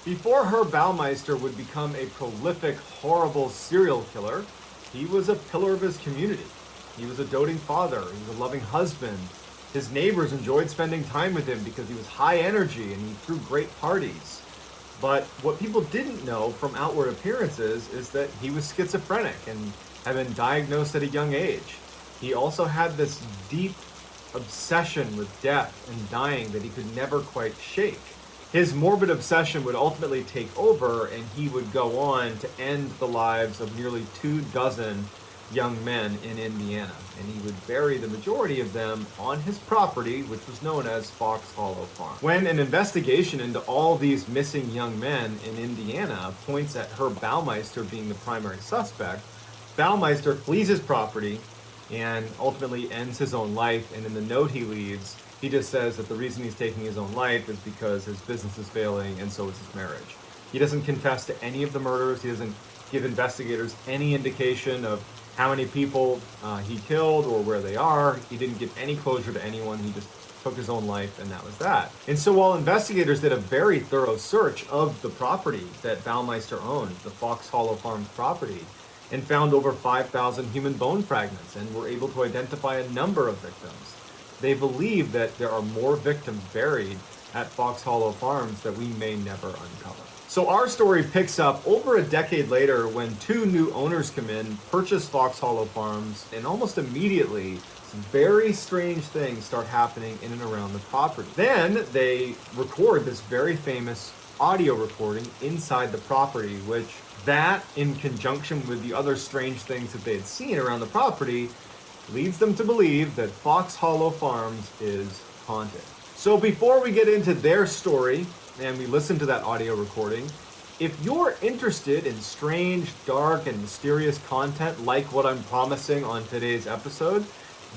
Before Herr Baumeister would become a prolific, horrible serial killer, he was a pillar of his community. He was a doting father, he was a loving husband. His neighbors enjoyed spending time with him because he was high energy and he threw great parties. But what people didn't know from outward appearances is that he was schizophrenic and had been diagnosed at a young age. He also had this deep obsession with death and dying that he could never quite shake. His morbid obsession would ultimately take over, and he would go on to end the lives of nearly 24 young men in Indiana. And he would bury the majority of them on his property, which was known as Fox Hollow Farm. When an investigation into all these missing young men in Indiana points at Herb Baumeister being the primary suspect, Baumeister flees his property and ultimately ends his own life. And in the note he leaves, he just says that the reason he's taking his own life is because his business is failing and so is his marriage. He doesn't confess to any of the murders. He doesn't give investigators any indication of how many people he killed or where they are. He didn't give any closure to anyone. He just took his own life, and that was that. And so while investigators did a very thorough search of the property that Baumeister owned, the Fox Hollow Farm property, and found over 5,000 human bone fragments and were able to identify a number of victims, they believe that there are more victims buried at Fox Hollow Farms that we may never uncover. So our story picks up over a decade later when two new owners come in, purchase Fox Hollow Farms, and almost immediately some very strange things start happening in and around the property. Then they record this very famous audio recording inside the property, which that in conjunction with the other strange things that they had seen around the property leads them to believe that Fox Hollow Farms is haunted. So before we get into their story and we listen to that audio recording, if you're interested in strange, dark, and mysterious content like what I'm promising on today's episode,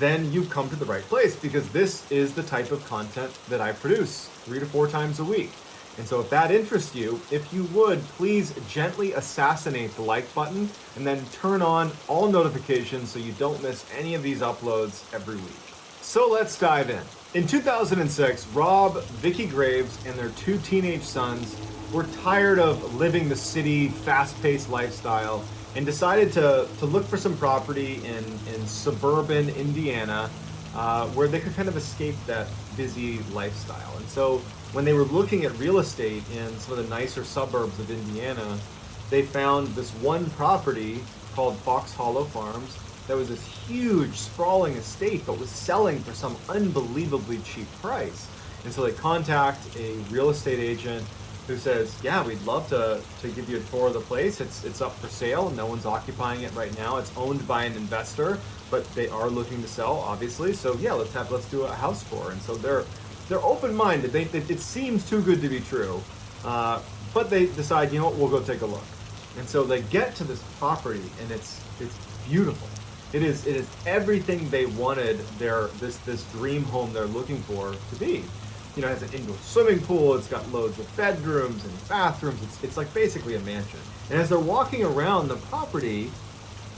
then you've come to the right place, because this is the type of content that I produce 3 to 4 times a week. And so if that interests you, if you would, please gently assassinate the like button and then turn on all notifications so you don't miss any of these uploads every week. So let's dive in. In 2006, Rob, Vicky Graves, and their 2 teenage sons were tired of living the city, fast-paced lifestyle and decided to look for some property in suburban Indiana where they could kind of escape that busy lifestyle. And so when they were looking at real estate in some of the nicer suburbs of Indiana, they found this one property called Fox Hollow Farms that was this huge, sprawling estate, but was selling for some unbelievably cheap price. And so they contact a real estate agent who says, yeah, we'd love to give you a tour of the place. It's up for sale. No one's occupying it right now. It's owned by an investor, but they are looking to sell, obviously. So yeah, let's do a house tour. And so they're open-minded. It seems too good to be true, but they decide, you know what, we'll go take a look. And so they get to this property, and it's beautiful. It is everything they wanted this dream home they're looking for to be. You know, it has an indoor swimming pool. It's got loads of bedrooms and bathrooms. It's like basically a mansion. And as they're walking around the property,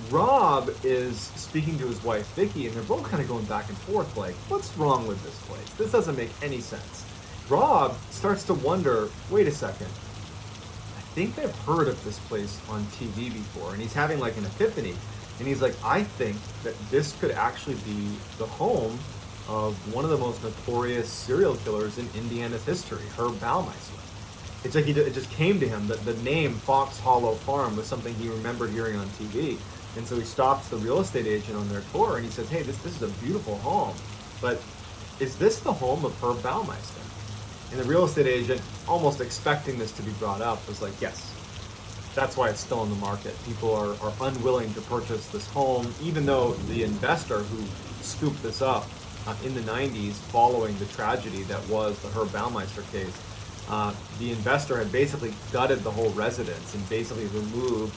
Rob is speaking to his wife, Vicky, and they're both kind of going back and forth like, what's wrong with this place? This doesn't make any sense. Rob starts to wonder, wait a second, I think I've heard of this place on TV before, and he's having like an epiphany. And he's like, I think that this could actually be the home of one of the most notorious serial killers in Indiana's history, Herb Baumeister. It's like it just came to him that the name Fox Hollow Farm was something he remembered hearing on TV. And so he stops the real estate agent on their tour and he says, hey, this is a beautiful home, but is this the home of Herb Baumeister? And the real estate agent, almost expecting this to be brought up, was like, yes, that's why it's still on the market. People are unwilling to purchase this home, even though the investor who scooped this up in the 90s following the tragedy that was the Herb Baumeister case, the investor had basically gutted the whole residence and basically removed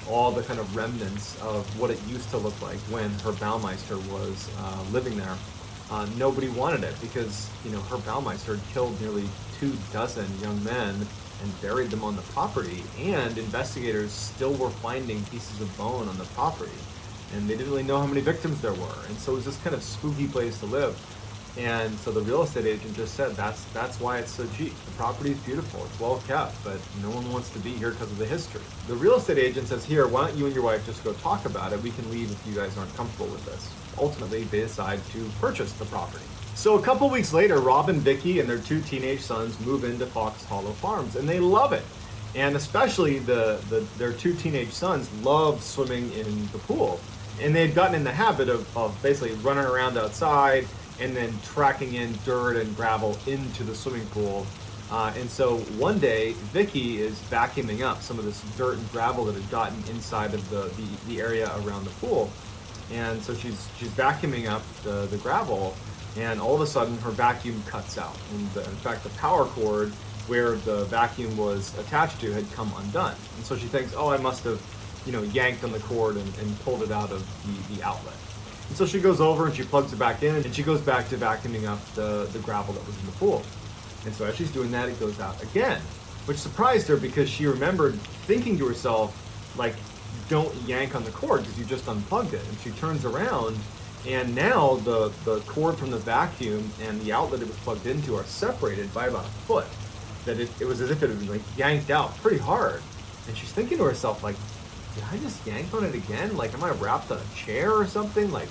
all the kind of remnants of what it used to look like when Herb Baumeister was living there. Nobody wanted it because, you know, Herb Baumeister had killed nearly 24 young men and buried them on the property, and investigators still were finding pieces of bone on the property, and they didn't really know how many victims there were, and so it was this kind of spooky place to live. And so the real estate agent just said, that's why it's so cheap. The property is beautiful, it's well kept, but no one wants to be here because of the history. The real estate agent says, here, why don't you and your wife just go talk about it? We can leave if you guys aren't comfortable with this. Ultimately, they decide to purchase the property. So a couple weeks later, Rob and Vicky and their 2 teenage sons move into Fox Hollow Farms, and they love it. And especially their 2 teenage sons love swimming in the pool. And they'd gotten in the habit of basically running around outside and then tracking in dirt and gravel into the swimming pool. And so one day, Vicky is vacuuming up some of this dirt and gravel that had gotten inside of the area around the pool. And so she's vacuuming up the gravel, and all of a sudden her vacuum cuts out. And in fact, the power cord where the vacuum was attached to had come undone. And so she thinks, oh, I must have, yanked on the cord and pulled it out of the outlet. And so she goes over and she plugs it back in, and she goes back to vacuuming up the gravel that was in the pool. And so as she's doing that, it goes out again, which surprised her because she remembered thinking to herself, like, don't yank on the cord because you just unplugged it. And she turns around, and now the cord from the vacuum and the outlet it was plugged into are separated by about a foot. That it was as if it had been like yanked out pretty hard. And she's thinking to herself, like, did I just yank on it again? Like, am I wrapped on a chair or something? Like,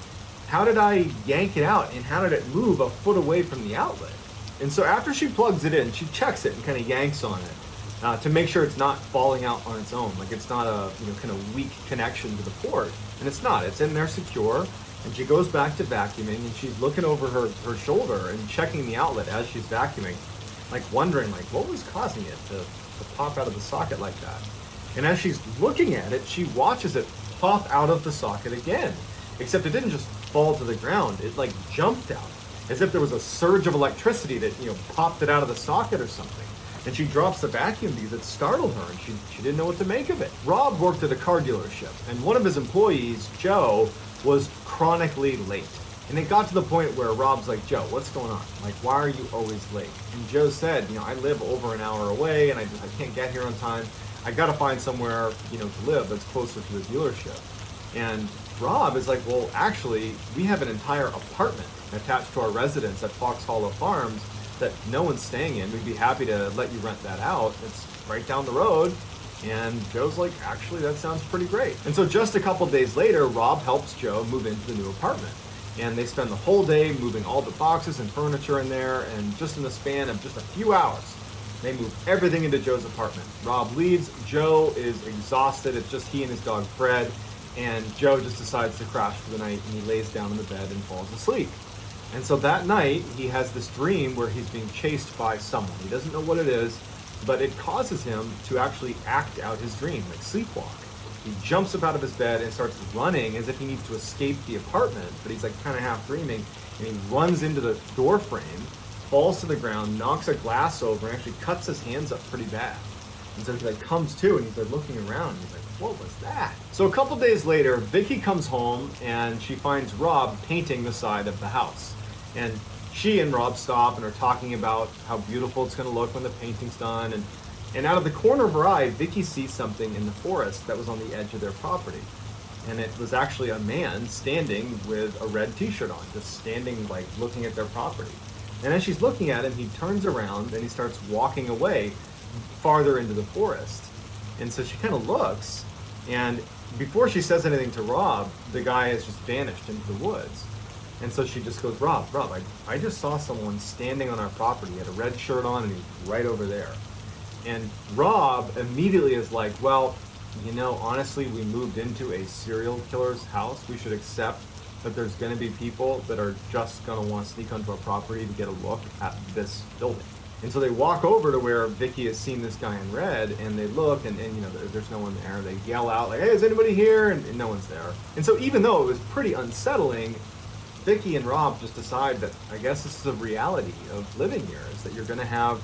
how did I yank it out, and how did it move a foot away from the outlet? And so after she plugs it in, she checks it and kind of yanks on it to make sure it's not falling out on its own. Like, it's not a kind of weak connection to the port. And it's not. It's in there secure. And she goes back to vacuuming, and she's looking over her shoulder and checking the outlet as she's vacuuming, like wondering, like, what was causing it to pop out of the socket like that? And as she's looking at it, she watches it pop out of the socket again. Except it didn't just fall to the ground. It like jumped out, as if there was a surge of electricity that, popped it out of the socket or something. And she drops the vacuum because it startled her, and she didn't know what to make of it. Rob worked at a car dealership, and one of his employees, Joe, was chronically late. And it got to the point where Rob's like, Joe, what's going on? Like, why are you always late? And Joe said, I live over an hour away, and I can't get here on time. I got to find somewhere, to live that's closer to the dealership. And Rob is like, well, actually, we have an entire apartment attached to our residence at Fox Hollow Farms that no one's staying in. We'd be happy to let you rent that out. It's right down the road. And Joe's like, actually, that sounds pretty great. And so just a couple days later, Rob helps Joe move into the new apartment. And they spend the whole day moving all the boxes and furniture in there, and just in the span of just a few hours, they move everything into Joe's apartment. Rob leaves. Joe is exhausted. It's just he and his dog Fred. And Joe just decides to crash for the night, and he lays down in the bed and falls asleep. And so that night, he has this dream where he's being chased by someone. He doesn't know what it is, but it causes him to actually act out his dream, like sleepwalk. He jumps up out of his bed and starts running as if he needs to escape the apartment, but he's like kind of half dreaming, and he runs into the door frame, falls to the ground, knocks a glass over, and actually cuts his hands up pretty bad. And so he like comes to, and he's like looking around, and he's like, what was that? So a couple days later, Vicky comes home, and she finds Rob painting the side of the house. And she and Rob stop and are talking about how beautiful it's going to look when the painting's done. And out of the corner of her eye, Vicky sees something in the forest that was on the edge of their property. And it was actually a man standing with a red t-shirt on, just standing, like, looking at their property. And as she's looking at him, he turns around and he starts walking away farther into the forest. And so she kind of looks, and before she says anything to Rob, the guy has just vanished into the woods. And so she just goes, Rob, I just saw someone standing on our property. He had a red shirt on, and he's right over there. And Rob immediately is like, well, honestly, we moved into a serial killer's house. We should accept that there's going to be people that are just going to want to sneak onto our property to get a look at this building. And so they walk over to where Vicky has seen this guy in red, and they look, and there's no one there. They yell out, like, hey, is anybody here? And no one's there. And so even though it was pretty unsettling, Vicky and Rob just decide that I guess this is a reality of living here, is that you're going to have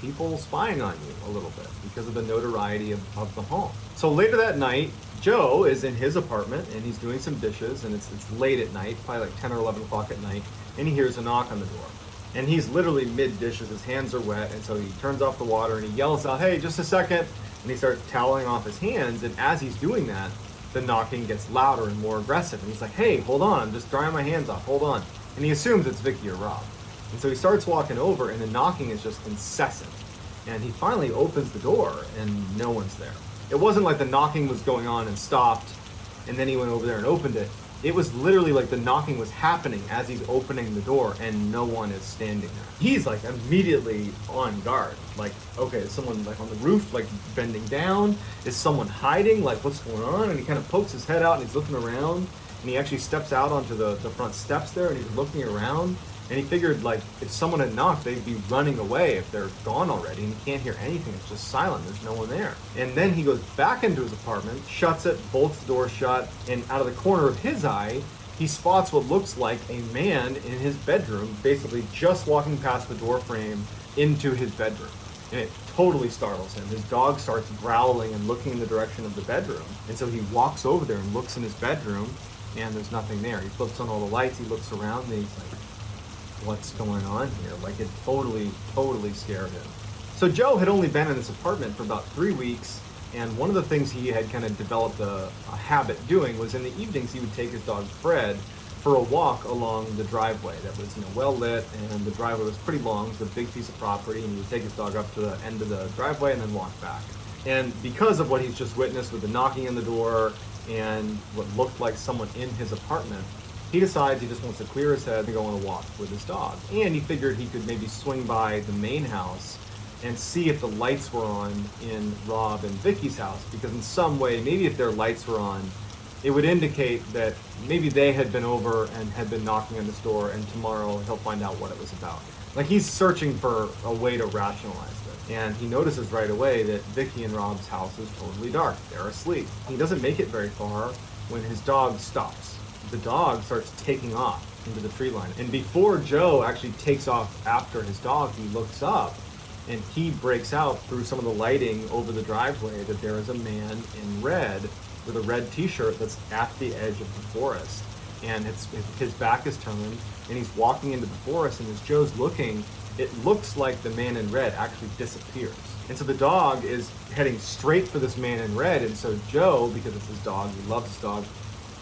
people spying on you a little bit because of the notoriety of the home. So later that night, Joe is in his apartment, and he's doing some dishes, and it's late at night, probably like 10 or 11 o'clock at night, and he hears a knock on the door. And he's literally mid-dishes, his hands are wet, and so he turns off the water, and he yells out, hey, just a second, and he starts toweling off his hands, and as he's doing that, the knocking gets louder and more aggressive, and he's like, hey, hold on, I'm just drying my hands off, hold on. And he assumes it's Vicky or Rob. And so he starts walking over, and the knocking is just incessant. And he finally opens the door, and no one's there. It wasn't like the knocking was going on and stopped, and then he went over there and opened it. It was literally like the knocking was happening as he's opening the door, and no one is standing there. He's like immediately on guard. Like, okay, is someone like on the roof, like bending down? Is someone hiding? Like, what's going on? And he kind of pokes his head out, and he's looking around, and he actually steps out onto the front steps there, and he's looking around. And he figured, like, if someone had knocked, they'd be running away if they're gone already, and he can't hear anything. It's just silent. There's no one there. And then he goes back into his apartment, shuts it, bolts the door shut, and out of the corner of his eye, he spots what looks like a man in his bedroom, basically just walking past the door frame into his bedroom. And it totally startles him. His dog starts growling and looking in the direction of the bedroom. And so he walks over there and looks in his bedroom, and there's nothing there. He flips on all the lights, he looks around, and he's like, what's going on here? Like, it totally scared him. So Joe had only been in this apartment for about 3 weeks, and one of the things he had kind of developed a habit doing was in the evenings he would take his dog Fred for a walk along the driveway that was, well lit, and the driveway was pretty long. It was a big piece of property, and he would take his dog up to the end of the driveway and then walk back. And because of what he's just witnessed with the knocking on the door and what looked like someone in his apartment, he decides he just wants to clear his head and go on a walk with his dog. And he figured he could maybe swing by the main house and see if the lights were on in Rob and Vicky's house, because in some way, maybe if their lights were on, it would indicate that maybe they had been over and had been knocking on this door, and tomorrow he'll find out what it was about. Like, he's searching for a way to rationalize this. And he notices right away that Vicky and Rob's house is totally dark. They're asleep. He doesn't make it very far when his dog stops. The dog starts taking off into the tree line. And before Joe actually takes off after his dog, he looks up and he breaks out through some of the lighting over the driveway that there is a man in red with a red t-shirt that's at the edge of the forest. And his back is turned and he's walking into the forest, and as Joe's looking, it looks like the man in red actually disappears. And so the dog is heading straight for this man in red, and so Joe, because it's his dog, he loves his dog,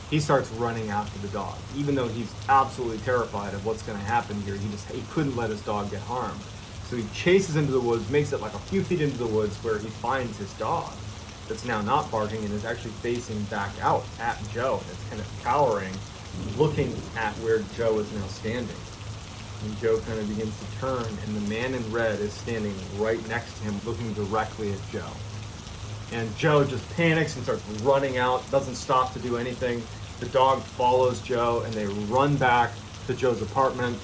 he starts running after the dog. Even though he's absolutely terrified of what's going to happen here, he couldn't let his dog get harmed. So he chases into the woods, makes it like a few feet into the woods, where he finds his dog that's now not barking and is actually facing back out at Joe. It's kind of cowering, looking at where Joe is now standing. And Joe kind of begins to turn, and the man in red is standing right next to him, looking directly at Joe. And Joe just panics and starts running out, doesn't stop to do anything. The dog follows Joe, and they run back to Joe's apartment,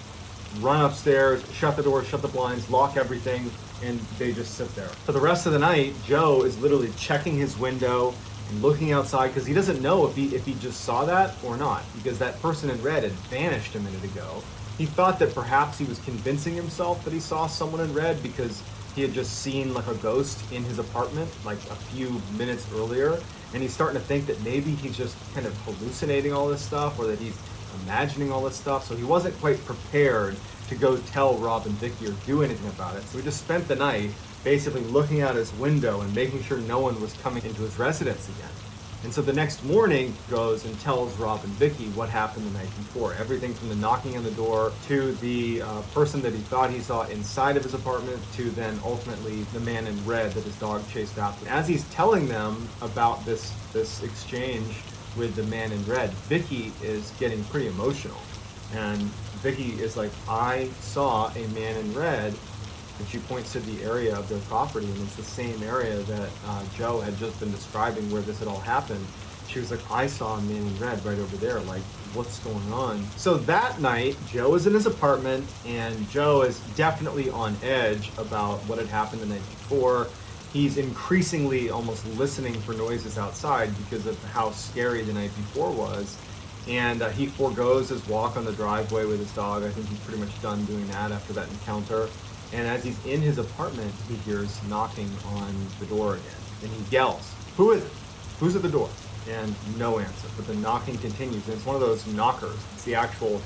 run upstairs, shut the door, shut the blinds, lock everything, and they just sit there. For the rest of the night, Joe is literally checking his window and looking outside, because he doesn't know if he just saw that or not, because that person in red had vanished a minute ago. He thought that perhaps he was convincing himself that he saw someone in red because he had just seen like a ghost in his apartment like a few minutes earlier, and he's starting to think that maybe he's just kind of hallucinating all this stuff, or that he's imagining all this stuff. So he wasn't quite prepared to go tell Rob and Vicky or do anything about it. So he just spent the night basically looking out his window and making sure no one was coming into his residence again. And so the next morning goes and tells Rob and Vicky what happened the night before. Everything from the knocking on the door to the person that he thought he saw inside of his apartment, to then ultimately the man in red that his dog chased after. As he's telling them about this exchange with the man in red, Vicky is getting pretty emotional. And Vicky is like, I saw a man in red. And she points to the area of their property, and it's the same area that Joe had just been describing where this had all happened. She was like, I saw a man in red right over there. Like, what's going on? So that night, Joe is in his apartment, and Joe is definitely on edge about what had happened the night before. He's increasingly almost listening for noises outside because of how scary the night before was. And he forgoes his walk on the driveway with his dog. I think he's pretty much done doing that after that encounter. And as he's in his apartment, he hears knocking on the door again. And he yells, who is it? Who's at the door? And no answer. But the knocking continues. And it's one of those knockers. It's the actual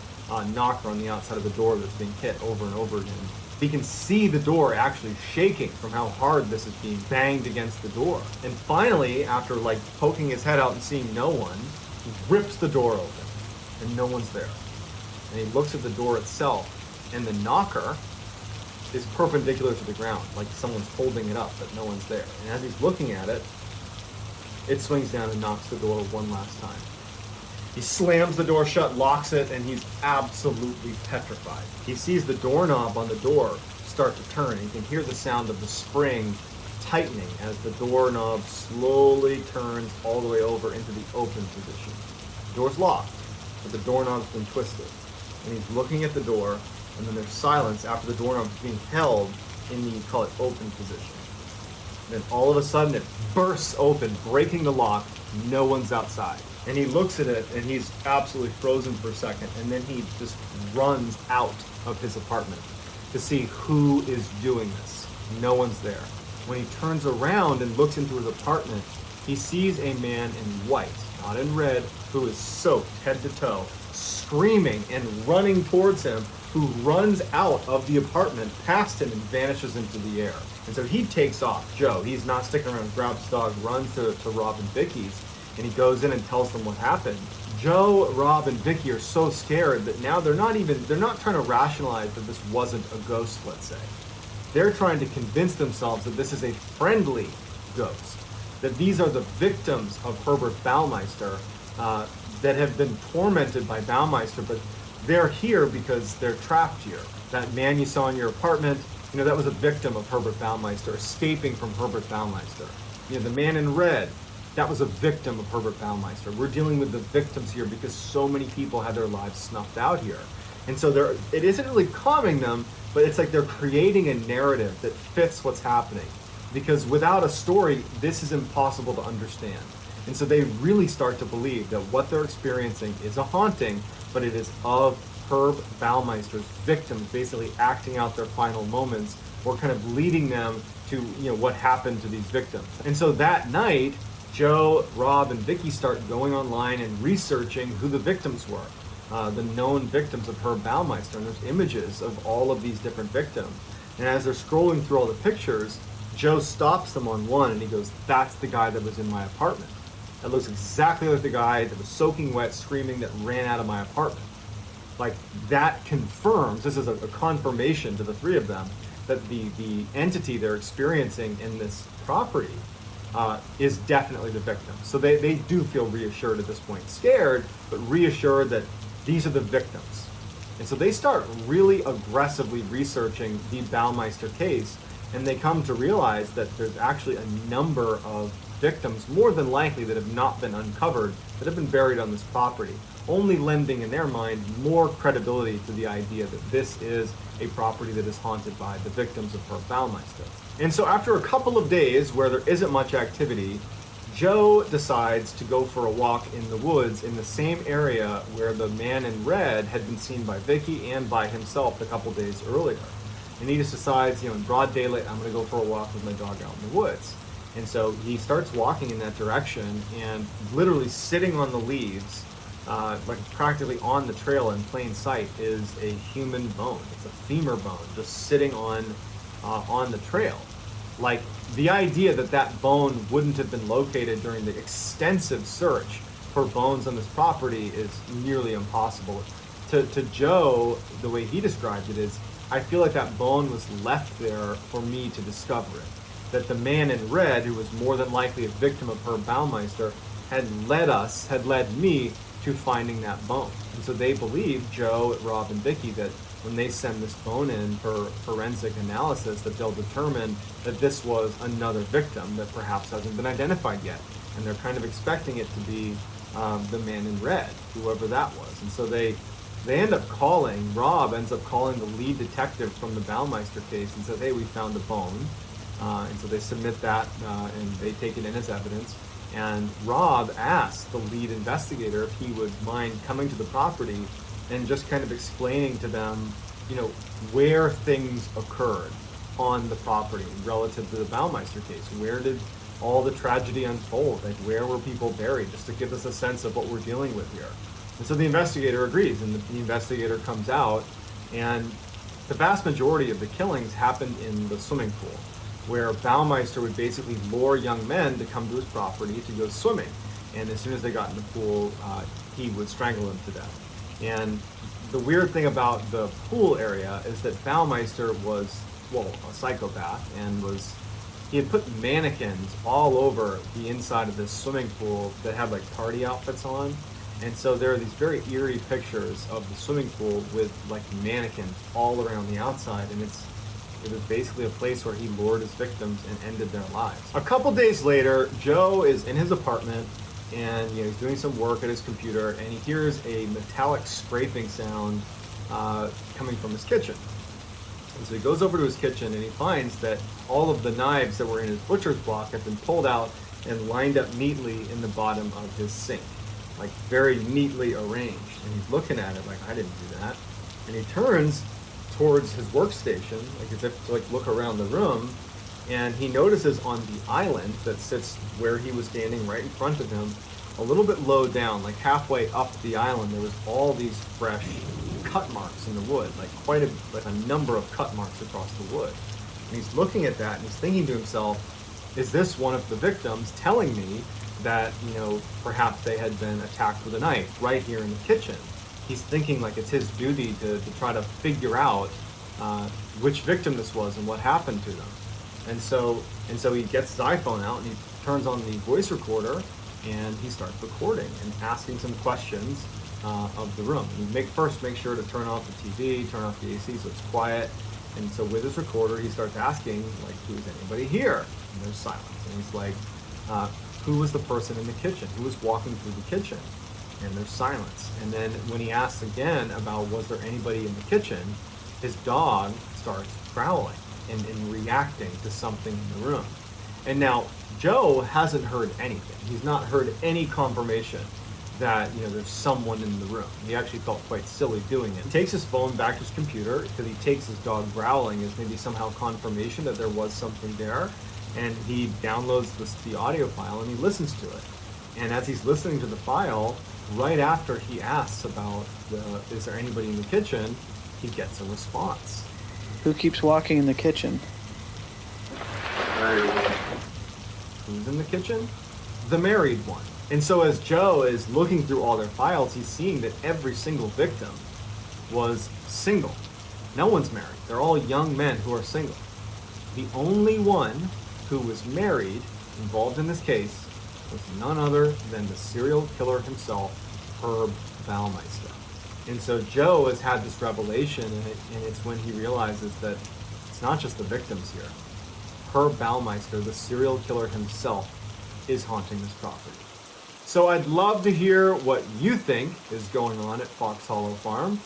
knocker on the outside of the door that's being hit over and over again. He can see the door actually shaking from how hard this is being banged against the door. And finally, after like poking his head out and seeing no one, he rips the door open. And no one's there. And he looks at the door itself, and the knocker is perpendicular to the ground, like someone's holding it up, but no one's there. And as he's looking at it, it swings down and knocks the door one last time. He slams the door shut, locks it, and he's absolutely petrified. He sees the doorknob on the door start to turn, and you can hear the sound of the spring tightening as the doorknob slowly turns all the way over into the open position. The door's locked, but the doorknob's been twisted. And he's looking at the door, and then there's silence after the doorknob's being held in the, call it, open position. And then all of a sudden it bursts open, breaking the lock. No one's outside. And he looks at it, and he's absolutely frozen for a second, and then he just runs out of his apartment to see who is doing this. No one's there. When he turns around and looks into his apartment, he sees a man in white, not in red, who is soaked head to toe, screaming and running towards him, who runs out of the apartment past him and vanishes into the air. And so he takes off. Joe, he's not sticking around, grabs his dog, runs to Rob and Vicky's, and he goes in and tells them what happened. Joe, Rob, and Vicky are so scared that now they're not trying to rationalize that this wasn't a ghost, let's say. They're trying to convince themselves that this is a friendly ghost, that these are the victims of Herbert Baumeister that have been tormented by Baumeister, but they're here because they're trapped here. That man you saw in your apartment, that was a victim of Herbert Baumeister, escaping from Herbert Baumeister. The man in red, that was a victim of Herbert Baumeister. We're dealing with the victims here because so many people had their lives snuffed out here. And so it isn't really calming them, but it's like they're creating a narrative that fits what's happening. Because without a story, this is impossible to understand. And so they really start to believe that what they're experiencing is a haunting, but it is of Herb Baumeister's victims basically acting out their final moments or kind of leading them to what happened to these victims. And so that night, Joe, Rob, and Vicky start going online and researching who the victims were. The known victims of Herb Baumeister, and there's images of all of these different victims. And as they're scrolling through all the pictures, Joe stops them on one and he goes, "That's the guy that was in my apartment. That looks exactly like the guy that was soaking wet, screaming, that ran out of my apartment." Like, that confirms, this is a confirmation to the three of them, that the entity they're experiencing in this property is definitely the victim. So they do feel reassured at this point, scared, but reassured that these are the victims. And so they start really aggressively researching the Baumeister case, and they come to realize that there's actually a number of victims, more than likely, that have not been uncovered, that have been buried on this property, only lending in their mind more credibility to the idea that this is a property that is haunted by the victims of Herb Baumeister. And so after a couple of days where there isn't much activity, Joe decides to go for a walk in the woods in the same area where the man in red had been seen by Vicky and by himself a couple days earlier. And he just decides, in broad daylight, I'm going to go for a walk with my dog out in the woods. And so he starts walking in that direction, and literally sitting on the leaves, like practically on the trail in plain sight, is a human bone. It's a femur bone just sitting on the trail. Like, the idea that that bone wouldn't have been located during the extensive search for bones on this property is nearly impossible. To Joe, the way he described it is, I feel like that bone was left there for me to discover it. That the man in red, who was more than likely a victim of Herb Baumeister, had led me to finding that bone. And so they believe, Joe, Rob, and Vicky, that when they send this bone in for forensic analysis, that they'll determine that this was another victim that perhaps hasn't been identified yet. And they're kind of expecting it to be the man in red, whoever that was. And so they end up calling, Rob ends up calling the lead detective from the Baumeister case and says, "Hey, we found a bone." And so they submit that and they take it in as evidence. And Rob asked the lead investigator if he would mind coming to the property and just kind of explaining to them, where things occurred on the property relative to the Baumeister case. Where did all the tragedy unfold? Like, where were people buried? Just to give us a sense of what we're dealing with here. And so the investigator agrees, and the investigator comes out, and the vast majority of the killings happened in the swimming pool, where Baumeister would basically lure young men to come to his property to go swimming. And as soon as they got in the pool, he would strangle them to death. And The weird thing about the pool area is that Baumeister was, well, a psychopath, and he had put mannequins all over the inside of this swimming pool that had like party outfits on. And so there are these very eerie pictures of the swimming pool with like mannequins all around the outside, and it was basically a place where he lured his victims and ended their lives. A couple days later, Joe is in his apartment, and he's doing some work at his computer, and he hears a metallic scraping sound coming from his kitchen. And so he goes over to his kitchen, and he finds that all of the knives that were in his butcher's block have been pulled out and lined up neatly in the bottom of his sink, like very neatly arranged. And he's looking at it like, I didn't do that. And he turns towards his workstation, like as if to like look around the room, and he notices on the island that sits where he was standing right in front of him, a little bit low down, like halfway up the island, there was all these fresh cut marks in the wood, like a number of cut marks across the wood. And he's looking at that and he's thinking to himself, is this one of the victims telling me that, perhaps they had been attacked with a knife right here in the kitchen? He's thinking like it's his duty to try to figure out which victim this was and what happened to them. And so he gets his iPhone out and he turns on the voice recorder and he starts recording and asking some questions of the room. And first make sure to turn off the TV, turn off the AC so it's quiet. And so with his recorder, he starts asking, like, who's anybody here? And there's silence. And he's like, who was the person in the kitchen? Who was walking through the kitchen? And there's silence. And then when he asks again about was there anybody in the kitchen, his dog starts growling and reacting to something in the room. And now Joe hasn't heard anything. He's not heard any confirmation that there's someone in the room. He actually felt quite silly doing it. He takes his phone back to his computer because he takes his dog growling as maybe somehow confirmation that there was something there, and he downloads the audio file and he listens to it. And as he's listening to the file, right after he asks about is there anybody in the kitchen, he gets a response. Who keeps walking in the kitchen? Who's in the kitchen? The married one. And so as Joe is looking through all their files, he's seeing that every single victim was single. No one's married. They're all young men who are single. The only one who was married, involved in this case, was none other than the serial killer himself, Herb Baumeister. And so Joe has had this revelation, and it's when he realizes that it's not just the victims here. Herb Baumeister, the serial killer himself, is haunting this property. So I'd love to hear what you think is going on at Fox Hollow Farm,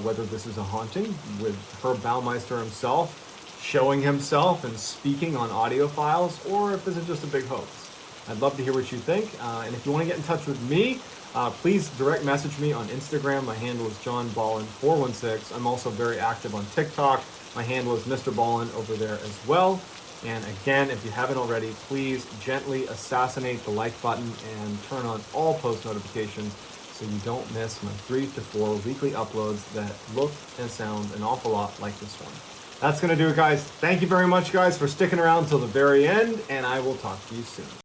whether this is a haunting with Herb Baumeister himself showing himself and speaking on audio files, or if this is just a big hoax. I'd love to hear what you think, and if you want to get in touch with me, please direct message me on Instagram. My handle is JohnBallin416. I'm also very active on TikTok. My handle is Mr. Ballin over there as well. And again, if you haven't already, please gently assassinate the like button and turn on all post notifications so you don't miss my 3 to 4 weekly uploads that look and sound an awful lot like this one. That's going to do it, guys. Thank you very much, guys, for sticking around till the very end, and I will talk to you soon.